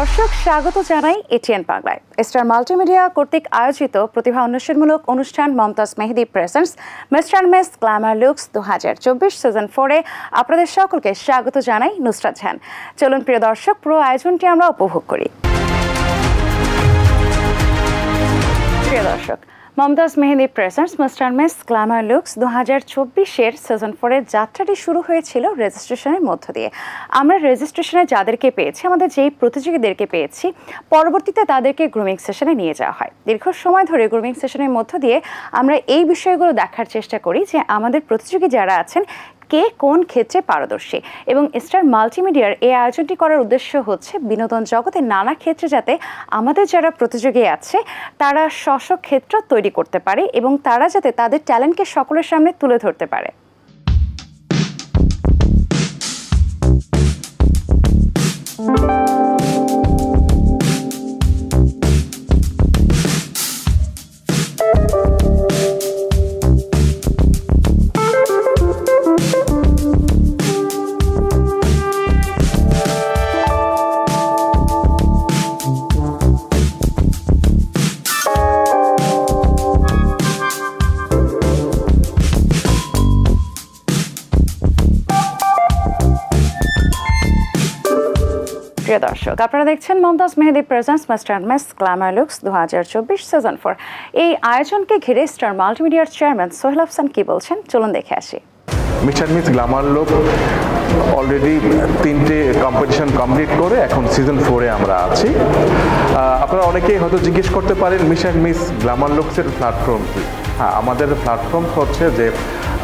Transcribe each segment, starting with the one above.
দর্শক স্বাগত জানাই এটিএন বাংলায়। স্টার মাল্টিমিডিয়া কর্তৃক আয়োজিত প্রতিভা অন্বেষণমূলক অনুষ্ঠান Momtaz Mehedi presents mister miss glamour looks 2024 season 4-এ আপনাদের সকলকে স্বাগত জানাই নুসরাত জাহান। চলুন প্রিয় দর্শক, পুরো আয়োজনটি আমরা উপভোগ করি। প্রিয় দর্শক, Momtaz Mehedi presents mister miss glamour looks 2024-এর সিজন 4-এর যাত্রাটি শুরু হয়েছিল রেজিস্ট্রেশনের মধ্য দিয়ে। আমরা রেজিস্ট্রেশনে যাদেরকে পেয়েছি, আমাদের যেই প্রতিযোগীদেরকে পেয়েছি, পরবর্তীতে তাদেরকে গ্রুমিং সেশনে নিয়ে যাওয়া হয়। দীর্ঘ সময় ধরে গ্রুমিং সেশনের মধ্য দিয়ে আমরা এই বিষয়গুলো দেখার চেষ্টা করি যে আমাদের প্রতিযোগী যারা আছেন কে কোন ক্ষেত্রে পারদর্শী, এবং স্টার মাল্টিমিডিয়ার এই আয়োজনটি করার উদ্দেশ্য হচ্ছে বিনোদন জগতের নানা ক্ষেত্রে যাতে আমাদের যারা প্রতিযোগী আছে তারা স্ব ক্ষেত্র তৈরি করতে পারে এবং তারা যাতে তাদের ট্যালেন্টকে সকলের সামনে তুলে ধরতে পারে। প্রিয় দর্শক, আপনারা দেখছেন Momtaz Mehedi presents mister miss glamour looks 2024 season 4। এই আয়োজনকে ঘিরে স্টার মাল্টিমিডিয়ার চেয়ারম্যান সোহেল আফসান কি বলছেন, চলুন দেখে আসি। Mister miss glamour look already 3টে কম্পিটিশন কমপ্লিট করে এখন সিজন 4-এ আমরা আছি। আপনারা অনেকেই হয়তো জিজ্ঞেস করতে পারেন মিস্টার মিস গ্ল্যামার লুকসের প্ল্যাটফর্ম কি। হ্যাঁ, আমাদের প্ল্যাটফর্ম হচ্ছে যে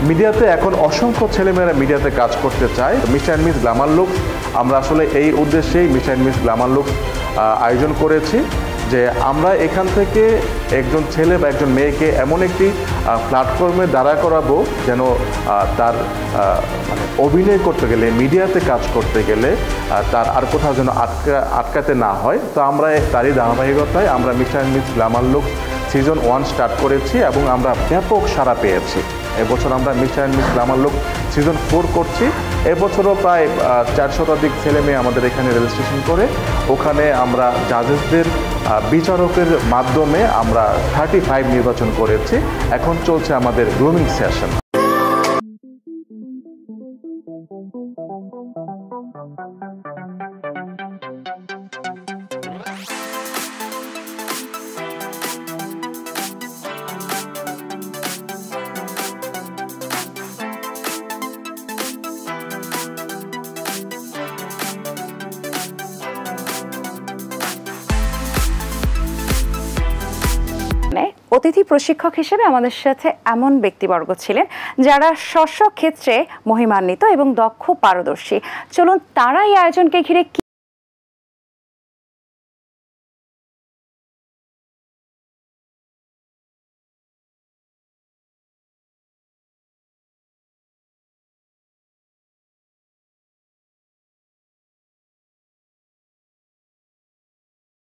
মিডিয়াতে এখন অসংখ্য ছেলেমেয়েরা মিডিয়াতে কাজ করতে চায়। মিস্টার মিস গ্ল্যামার লুকস আমরা আসলে এই উদ্দেশ্যেই মিস্টার মিস গ্ল্যামার লুকস আয়োজন করেছি যে আমরা এখান থেকে একজন ছেলে বা একজন মেয়েকে এমন একটি প্ল্যাটফর্মে দাঁড়া করাবো যেন তার মানে অভিনয় করতে গেলে, মিডিয়াতে কাজ করতে গেলে তার আর কোথাও যেন আটকাতে না হয়। তো আমরা তারই ধারাবাহিকতায় আমরা mister miss glamour looks season 1 start করেছি এবং আমরা ব্যাপক সাড়া পেয়েছি। এবছর আমরা mister miss glamour looks season 4 করছি। এবছরও প্রায় 400 শতাধিক ছেলে মেয়ে আমাদের এখানে রেজিস্ট্রেশন করে ওখানে আমরা জাজেসদের বিচারকের মাধ্যমে আমরা 35 নির্বাচন করেছি। এখন চলছে আমাদের গ্রুমিং সেশন। অতিথি প্রশিক্ষক হিসেবে আমাদের সাথে এমন ব্যক্তিবর্গ ছিলেন যারা স্ব ক্ষেত্রে মহিমান্বিত এবং দক্ষ পারদর্শী। চলুন তারা এই আয়োজনকে ঘিরে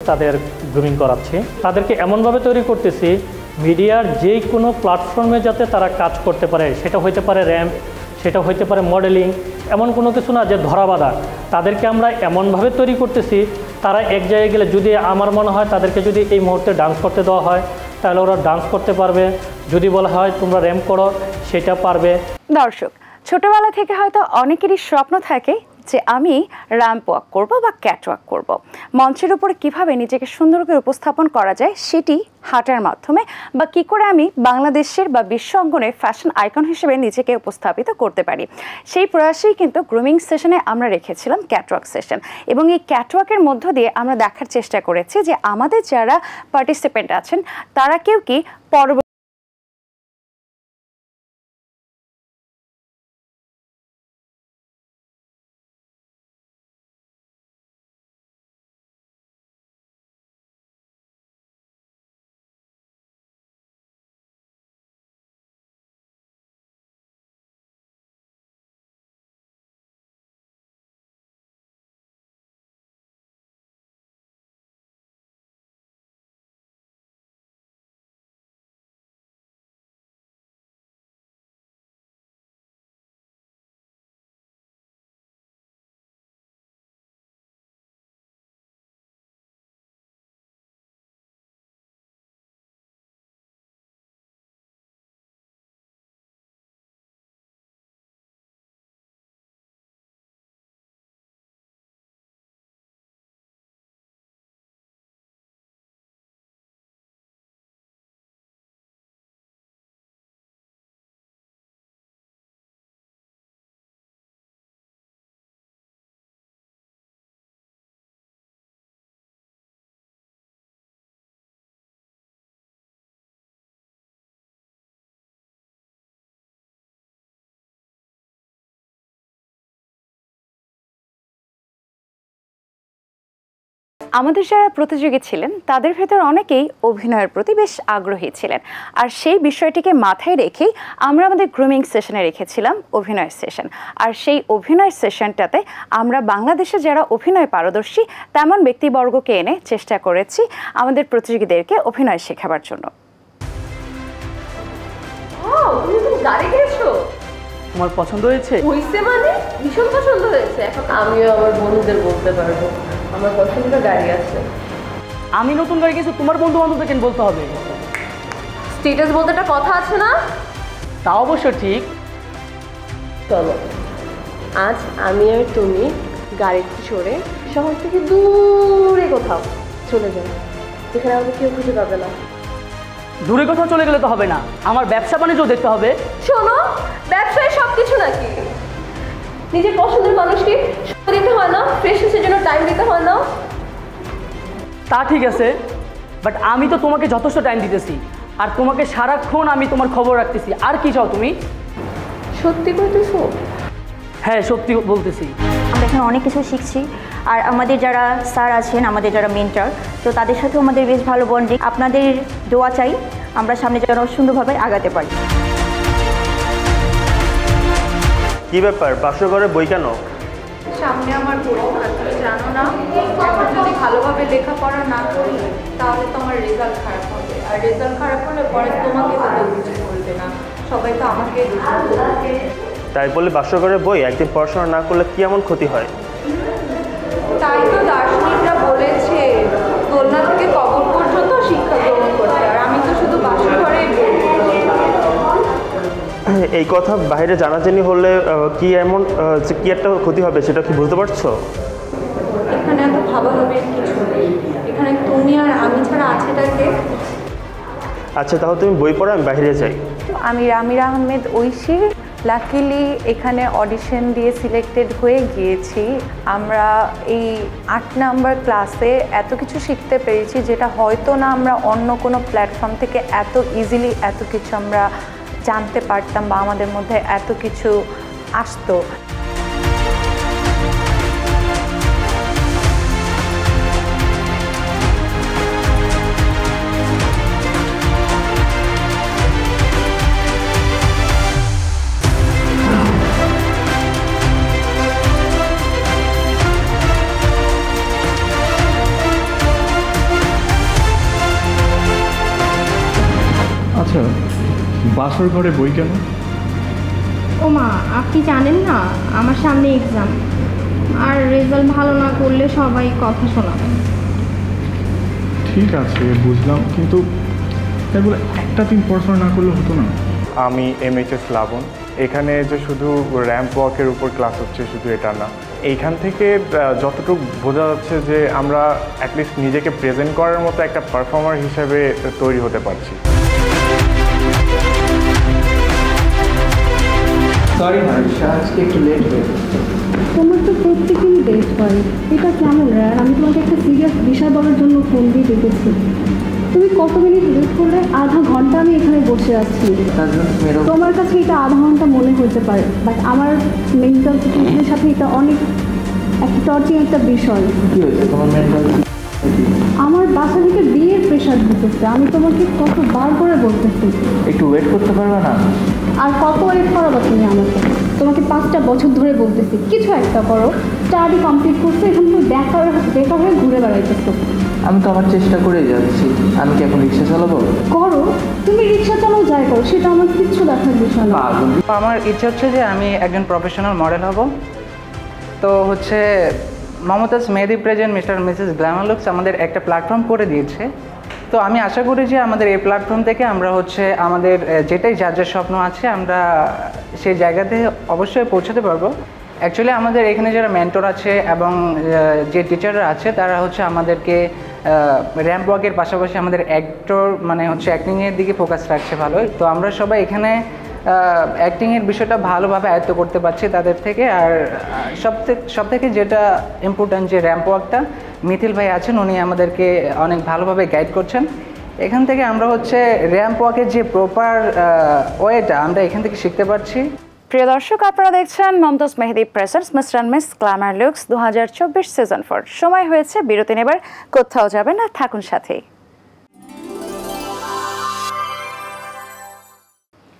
তাদের গ্রুমিং করাচ্ছি, তাদেরকে এমনভাবে তৈরি করতেছি মিডিয়ার যে কোনো প্ল্যাটফর্মে যাতে তারা কাজ করতে পারে। সেটা হইতে পারে র্যাম্প, সেটা হইতে পারে মডেলিং, এমন কোনো কিছু না যে ধরাবাঁধা। তাদেরকে আমরা এমনভাবে তৈরি করতেছি তারা এক জায়গায় গেলে, যদি আমার মনে হয় তাদেরকে যদি এই মুহূর্তে ডান্স করতে দেওয়া হয় তাহলে ওরা ডান্স করতে পারবে, যদি বলা হয় তোমরা র্যাম্প করো সেটা পারবে। দর্শক, ছোটবেলা থেকে হয়তো অনেকেরই স্বপ্ন থাকে যে আমি র্যাম্প ওয়াক করব বা ক্যাটওয়াক করব। মঞ্চের উপরে কিভাবে নিজেকে সুন্দর করে উপস্থাপন করা যায় সেটি হাঁটার মাধ্যমে, বা কি করে আমি বাংলাদেশের বা বিশ্ব অঙ্গনে ফ্যাশন আইকন হিসেবে নিজেকে উপস্থাপিত করতে পারি। সেই প্রয়াসেই কিন্তু গ্রুমিং সেশনে আমরা রেখেছিলাম ক্যাটওয়াক সেশন, এবং এই ক্যাটওয়াকের মধ্য দিয়ে আমরা দেখার চেষ্টা করেছি যে আমাদের যারা পার্টিসিপেন্ট আছেন তারা কেউ কি পরবর্তী আমাদের যারা প্রতিযোগী ছিলেন তাদের ভেতর অনেকেই অভিনয়ের প্রতি বেশ আগ্রহী ছিলেন, আর সেই বিষয়টিকে মাথায় রেখেই আমরা আমাদের গ্রুমিং সেশনে রেখেছিলাম অভিনয় সেশন। আর সেই অভিনয় সেশনটাতে আমরা বাংলাদেশে যারা অভিনয় পারদর্শী তেমন ব্যক্তিবর্গকে এনে চেষ্টা করেছি আমাদের প্রতিযোগীদেরকে অভিনয় শেখাবার জন্য। তোমার পছন্দ হয়েছে? হইছে মানে ভীষণ পছন্দ হয়েছে। এখন আমিও আমার বন্ধুদের বলতে পারবো আমার পছন্দের গাড়ি আছে। আমি নতুন গাড়ি কিনছি, তোমার বন্ধু বান্ধবদের কেন বলতে হবে? স্টেটাস বলতে একটা কথা আছে না? তা অবশ্য ঠিক। চলো আজ আমি আর তুমি গাড়িতে চড়ে শহর থেকে দূরে কোথাও চলে যাই, যেখানে আমাকে কেউ খুঁজে পাবে না। দূরে কোথাও চলে গেলে তো হবে না, আমার ব্যবসা বাণিজ্য দেখতে হবে। শোনো, ব্যবসায় সব কিছু নাকি? নিজের পছন্দের মানুষকে সময় দিতে হয় না? ফ্রেশনেসের জন্য টাইম দিতে হয় না? তা ঠিক আছে, বাট আমি তো তোমাকে যথেষ্ট টাইম দিতেছি, আর তোমাকে সারাক্ষণ আমি তোমার খবর রাখতেছি। আর কি চাও তুমি? সত্যি বলতেছো? হ্যাঁ, সত্যি বলতেছি। আমরা এখানে অনেক কিছু শিখছি, আর আমাদের যারা স্যার আছেন, আমাদের যারা মেন্টর, তো তাদের সাথেও আমাদের বেশ ভালো বন্ডিং। আপনাদের দোয়া চাই আমরা সামনে যেন সুন্দরভাবে আগাতে পারি। কি ব্যাপার, বাসর ঘরে বই কেন? সামনে আমার পরীক্ষা, তুমি জানো না? এখন যদি ভালোভাবে লেখাপড়া না করি তাহলে তো আমার রেজাল্ট খারাপ হবে, আর রেজাল্ট খারাপ হলে পরে তোমাকে তো কেউ কিছু বলবে না, সবাই তো আমাকে বলবে। তাই বলে বাসর ঘরে বই একদিন পড়াশোনা না করলে কি এমন ক্ষতি হয়? তাই তো দার্শনিকরা বলেছে দোলনা থেকে কবর পর্যন্ত শিক্ষা গ্রহণ করতে, আর আমি তো শুধু বাসর ঘরেই বলবো। এই কথা বাইরে জানাজানি হলে কি এমন যে কি একটা ক্ষতি হবে সেটা কি বুঝতে পারছো? এখানে এত ভাবাভাবির কিছু নেই, এখানে তুমি আর আমি ছাড়া আছেটাকে। আচ্ছা, তাহলে তুমি বই পড়ো, আমি বাইরে যাই। আমি রামিরা আহমেদ ঐশী। লাকিলি এখানে অডিশন দিয়ে সিলেক্টেড হয়ে গিয়েছি। আমরা এই 8 নাম্বার ক্লাসে এত কিছু শিখতে পেরেছি যেটা হয়তো না আমরা অন্য কোনো প্ল্যাটফর্ম থেকে এত ইজিলি এত কিছু আমরা জানতে পারতাম বা আমাদের মধ্যে এত কিছু আসতো। আচ্ছা, বাসর ঘরে বই কেন? ও মা, আপনি জানেন না আমার সামনে এক্সাম, আর রেজাল্ট ভালো না করলে সবাই কথা শোনাবে। ঠিক আছে, বুঝলাম, কিন্তু তাই বলে একটা দিন পড়াশোনা না করলে হতো না? আমি MHS লাবণ। এখানে যে শুধু র্যাম্প ওয়াকের উপর ক্লাস হচ্ছে শুধু এটা না, এইখান থেকে যতটুকু বোঝা যাচ্ছে যে আমরা অ্যাটলিস্ট নিজেকে প্রেজেন্ট করার মতো একটা পারফর্মার হিসেবে তৈরি হতে পারছি। সরি মারিশা, আজকে একটু লেট হয়ে গেছে। তোমার তো প্রত্যেকদিনই লেট হয়, এটা কেমন রে? আমি তোমাকে একটা সিরিয়াস বিষয় বলার জন্য ফোন দিয়ে ডেকেছি। তুমি কত মিনিট লেট করলে? আধা ঘন্টা আমি এখানে বসে আছি। তোমার কাছে এটা আধা ঘন্টা মনে হতে পারে, বাট আমার মেন্টাল সিচুয়েশনের সাথে এটা অনেক একটা টর্চিং একটা বিষয়। কি হয়েছে তোমার মেন্টাল? আমার বাসা থেকে বিয়ের প্রেশার দিতেছে, আমি তোমাকে কতবার করে বলতেছি। একটু ওয়েট করতে পারবে না? আর কত ওয়েট করাবো তুমি আমাকে? তোমাকে 5টা বছর ধরে বলতেছি কিছু একটা করো, স্টাডি কমপ্লিট করছো, এখন তুমি বেকার হয়ে ঘুরে বেড়াইতেছো। আমি তো আমার চেষ্টা করেই যাচ্ছি। আমি কি এখন রিক্সা চালাবো? করো, তুমি রিক্সা চালাও, যাই করো, সেটা আমার কিচ্ছু দেখার বিষয় না। আমার ইচ্ছে হচ্ছে যে আমি একজন প্রফেশনাল মডেল হব। তো হচ্ছে Momtaz Mehedi present mister Mrs glamour looks আমাদের একটা প্ল্যাটফর্ম করে দিয়েছে। তো আমি আশা করি যে আমাদের এই প্ল্যাটফর্ম থেকে আমরা হচ্ছে আমাদের যেটাই যার যার স্বপ্ন আছে আমরা সেই জায়গাতে অবশ্যই পৌঁছাতে পারবো। অ্যাকচুয়ালি আমাদের এখানে যারা মেন্টর আছে এবং যে টিচাররা আছে তারা হচ্ছে আমাদেরকে র্যাম্প ওয়াকের পাশাপাশি আমাদের অ্যাক্টর মানে হচ্ছে অ্যাক্টিংয়ের দিকে ফোকাস রাখছে ভালোই। তো আমরা সবাই এখানে অ্যাক্টিংয়ের বিষয়টা ভালোভাবে আয়ত্ত করতে পারছি তাদের থেকে। আর সব থেকে যেটা ইম্পর্ট্যান্ট যে র্যাম্প ওয়াকটা মিথিল ভাই আছেন, উনি আমাদেরকে অনেক ভালোভাবে গাইড করছেন। এখান থেকে আমরা হচ্ছে র্যাম্প ওয়াকের যে প্রপার ওয়েটা আমরা এখান থেকে শিখতে পারছি। প্রিয় দর্শক, আপনারা দেখছেন Momtaz Mehedi presents mister and miss glamour looks 2024 season 4। সময় হয়েছে বিরতি নেবার, কোথাও যাবেন না, থাকুন সাথেই।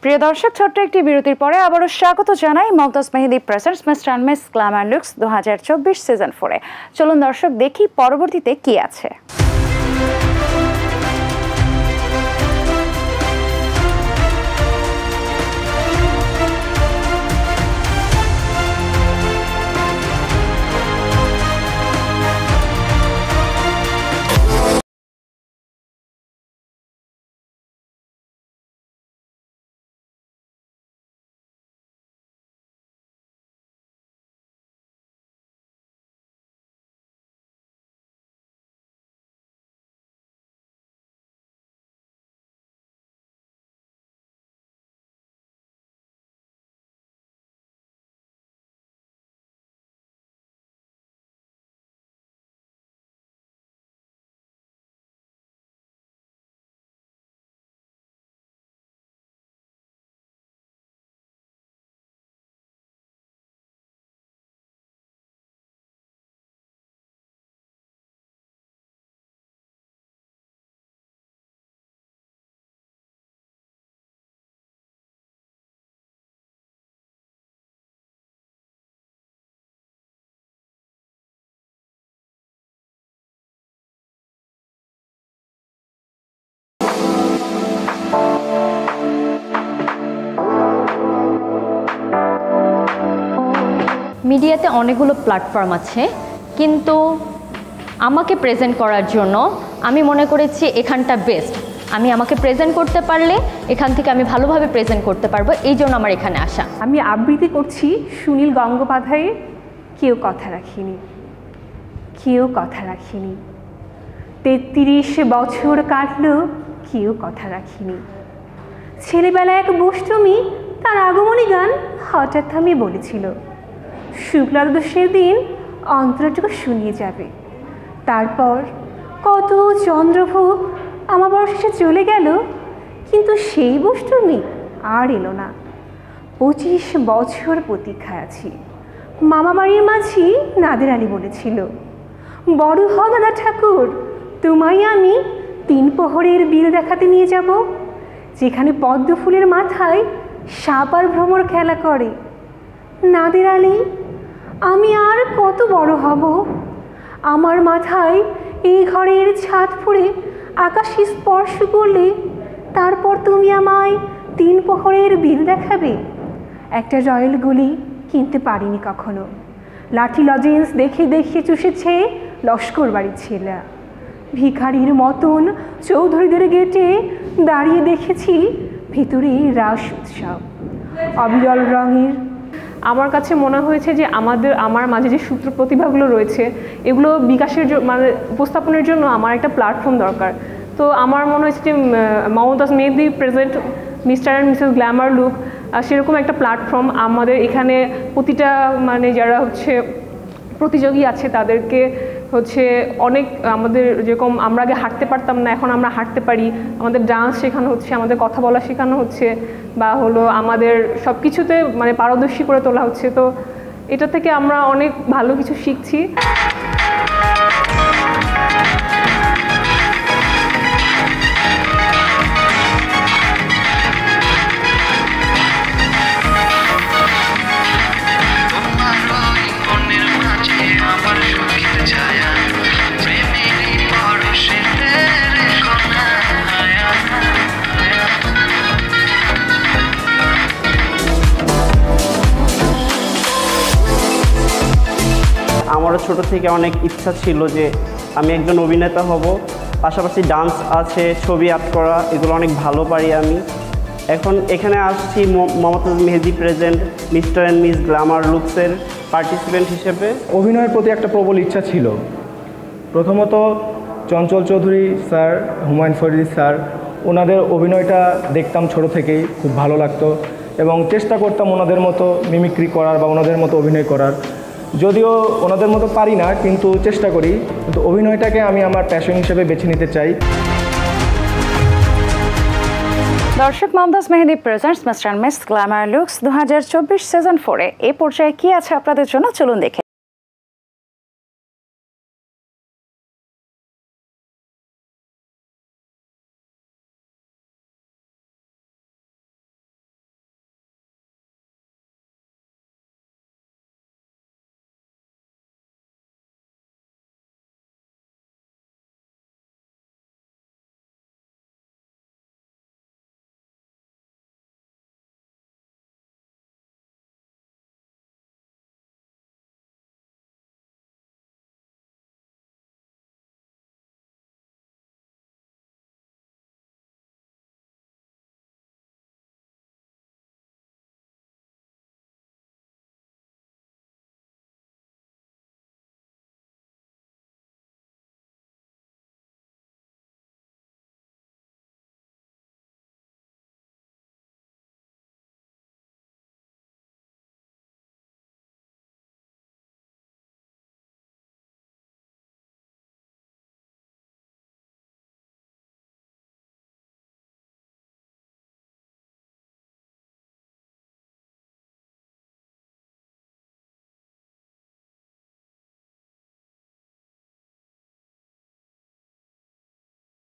প্রিয় দর্শক, ছোট্ট একটি বিরতির পরে আবারও স্বাগত জানাই Momtaz Mehedi presents mister and miss glamour looks 2024 season 4-এ। চলুন দর্শক দেখি পরবর্তীতে কি আছে। মিডিয়াতে অনেকগুলো প্ল্যাটফর্ম আছে, কিন্তু আমাকে প্রেজেন্ট করার জন্য আমি মনে করেছি এখানটা বেস্ট। আমি আমাকে প্রেজেন্ট করতে পারলে এখান থেকে আমি ভালোভাবে প্রেজেন্ট করতে পারবো, এই জন্য আমার এখানে আসা। আমি আবৃত্তি করছি সুনীল গঙ্গোপাধ্যায়ের কেউ কথা রাখিনি, কেউ কথা রাখিনি। 33 বছর কাটলো, কেউ কথা রাখিনি। ছেলেবেলা এক বষ্টমী তার আগমনী গান হঠাৎ থামিয়ে বলেছিল, শুক্লা দোষের দিন অন্তরটুকু শুনিয়ে যাবে। তারপর কত চন্দ্রভোগ আমাবর্ষে চলে গেল, কিন্তু সেই বষ্টমী আর এলো না। 25 বছর প্রতীক্ষায় আছি। মামাবাড়ির মাঝি নাদের আলী বলেছিল, বড় হ দাদা ঠাকুর, তোমায় আমি 3 প্রহরের বিল দেখাতে নিয়ে যাব, যেখানে পদ্ম ফুলের মাথায় সাপ আর ভ্রমর খেলা করে। নাদের আলী, আমি আর কত বড় হব? আমার মাথায় এই ঘরের ছাদ ফুঁড়ে আকাশে স্পর্শ করলে তারপর তুমি আমায় 3 প্রহরের বিল দেখাবে। একটা রয়্যাল গুলি কিনতে পারিনি কখনো। লাঠি লজেন্স দেখে দেখে চুষেছে লস্কর বাড়ির ছেলে। ভিখারির মতন চৌধুরীদের গেটে দাঁড়িয়ে দেখেছি ভেতরে রাস উৎসব, অবিরল রঙের। আমার কাছে মনে হয়েছে যে আমার মাঝে যে সূত্র প্রতিভাগুলো রয়েছে, এগুলো বিকাশের মানে উপস্থাপনের জন্য আমার একটা প্ল্যাটফর্ম দরকার। তো আমার মনে হয়েছে যে Momtaz Mehedi present mister and Mrs glamour look সেরকম একটা প্ল্যাটফর্ম। আমাদের এখানে প্রতিটা মানে যারা হচ্ছে প্রতিযোগী আছে তাদেরকে হচ্ছে অনেক, আমাদের যেরকম আমরা আগে হাঁটতে পারতাম না, এখন আমরা হাঁটতে পারি। আমাদের ডান্স শেখানো হচ্ছে, আমাদের কথা বলা শেখানো হচ্ছে, বা হলো আমাদের সব কিছুতে মানে পারদর্শী করে তোলা হচ্ছে। তো এটা থেকে আমরা অনেক ভালো কিছু শিখছি। আমারও ছোট থেকে অনেক ইচ্ছা ছিল যে আমি একজন অভিনেতা হব, পাশাপাশি ডান্স আছে, ছবি আর্ট করা, এগুলো অনেক ভালো পারি আমি। এখন এখানে আসছি Momtaz Mehedi present mister and miss glamour লুকসের পার্টিসিপেন্ট হিসেবে। অভিনয়ের প্রতি একটা প্রবল ইচ্ছা ছিল। প্রথমত চঞ্চল চৌধুরী স্যার, হুমায়ুন ফরিদি স্যার, ওনাদের অভিনয়টা দেখতাম ছোট থেকেই, খুব ভালো লাগতো এবং চেষ্টা করতাম ওনাদের মতো মিমিক্রি করার বা ওনাদের মতো অভিনয় করার। যদিও ওনাদের মতো পারি না, কিন্তু চেষ্টা করি। কিন্তু অভিনয়টাকে আমি আমার প্যাশন হিসেবে বেছে নিতে চাই। দর্শক, Momtaz Mehedi presents mister miss glamour looks 2024 season 4-এ এই পর্যায়ে কি আছে আপনাদের জন্য, চলুন দেখে।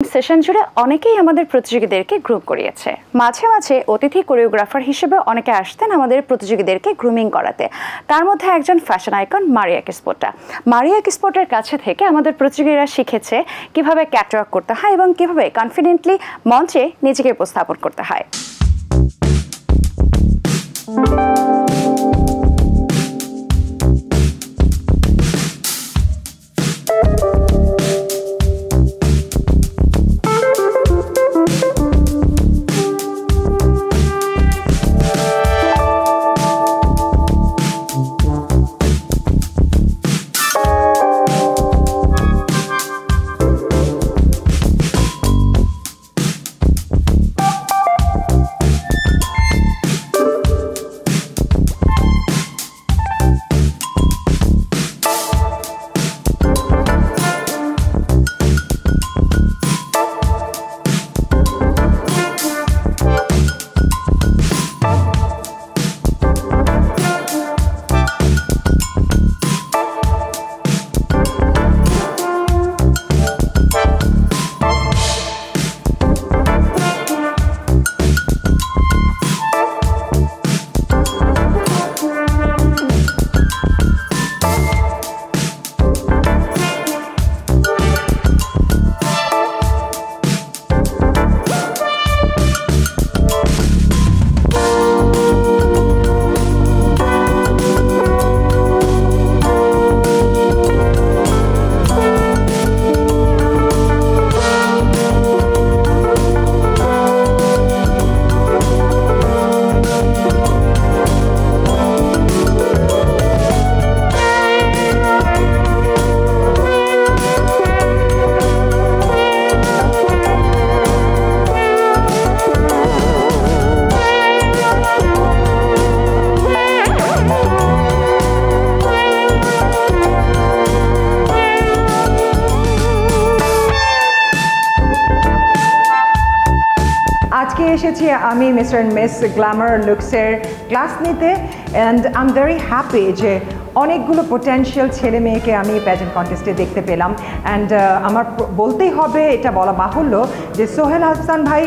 সেশন জুড়ে অনেকেই আমাদের প্রতিযোগীদেরকে গ্রুপ করিয়েছে। মাঝে মাঝে অতিথি কোরিওগ্রাফার হিসেবে অনেকে আসতেন আমাদের প্রতিযোগীদেরকে গ্রুমিং করাতে। তার মধ্যে একজন ফ্যাশন আইকন মারিয়া কিসপোর্টা। মারিয়া কিসপোর্টার কাছে থেকে আমাদের প্রতিযোগীরা শিখেছে কিভাবে ক্যাটওয়াক করতে হয় এবং কিভাবে কনফিডেন্টলি মঞ্চে নিজেকে উপস্থাপন করতে হয়। আজকে এসেছি আমি মিস্টার অ্যান্ড মিস গ্ল্যামার লুকসের ক্লাস নিতে, and I am very happy যে অনেকগুলো পোটেনশিয়াল ছেলে মেয়েকে আমি প্যাজেন্ট কন্টেস্টে দেখতে পেলাম। অ্যান্ড আমার বলতেই হবে, এটা বলা বাহুল্য যে সোহেল হাসান ভাই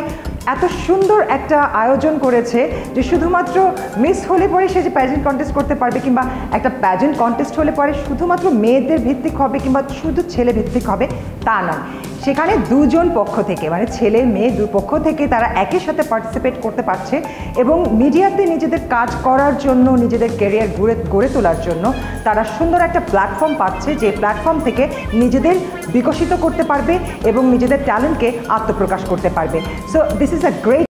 এত সুন্দর একটা আয়োজন করেছে যে শুধুমাত্র মিস হলে পরে সে যে প্যাজেন্ট কন্টেস্ট করতে পারবে, কিংবা একটা প্যাজেন্ট কন্টেস্ট হলে পরে শুধুমাত্র মেয়েদের ভিত্তিক হবে কিংবা শুধু ছেলে ভিত্তিক হবে তা নয়। সেখানে দুজন পক্ষ থেকে, মানে ছেলে মেয়ে দুই পক্ষ থেকে তারা একই সাথে পার্টিসিপেট করতে পারছে এবং মিডিয়াতে নিজেদের কাজ করার জন্য, নিজেদের ক্যারিয়ার গড়ে তোলার জন্য তারা সুন্দর একটা প্ল্যাটফর্ম পাচ্ছে, যে প্ল্যাটফর্ম থেকে নিজেদের বিকশিত করতে পারবে এবং নিজেদের ট্যালেন্টকে আত্মপ্রকাশ করতে পারবে। So this is a great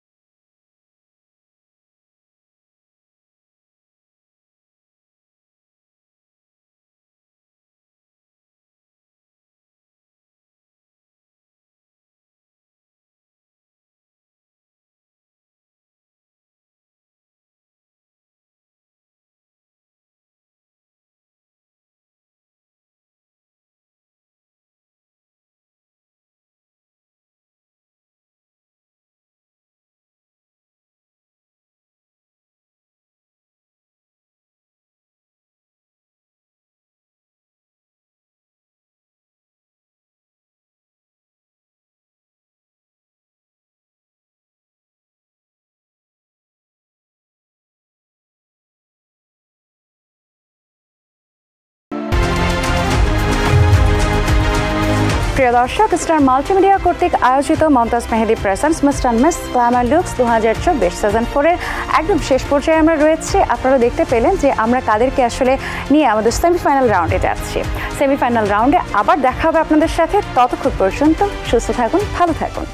প্রিয় দর্শক, স্টার মাল্টিমিডিয়া কর্তৃক আয়োজিত Momtaz Mehedi presents mister miss glamour looks 2024 season 4-এর একদম শেষ পর্যায়ে আমরা রয়েছি। আপনারা দেখতে পেলেন যে আমরা কাদেরকে আসলে নিয়ে আমাদের সেমিফাইনাল রাউন্ডে যাচ্ছি। সেমিফাইনাল রাউন্ডে আবার দেখা হবে আপনাদের সাথে। ততক্ষণ পর্যন্ত সুস্থ থাকুন, ভালো থাকুন।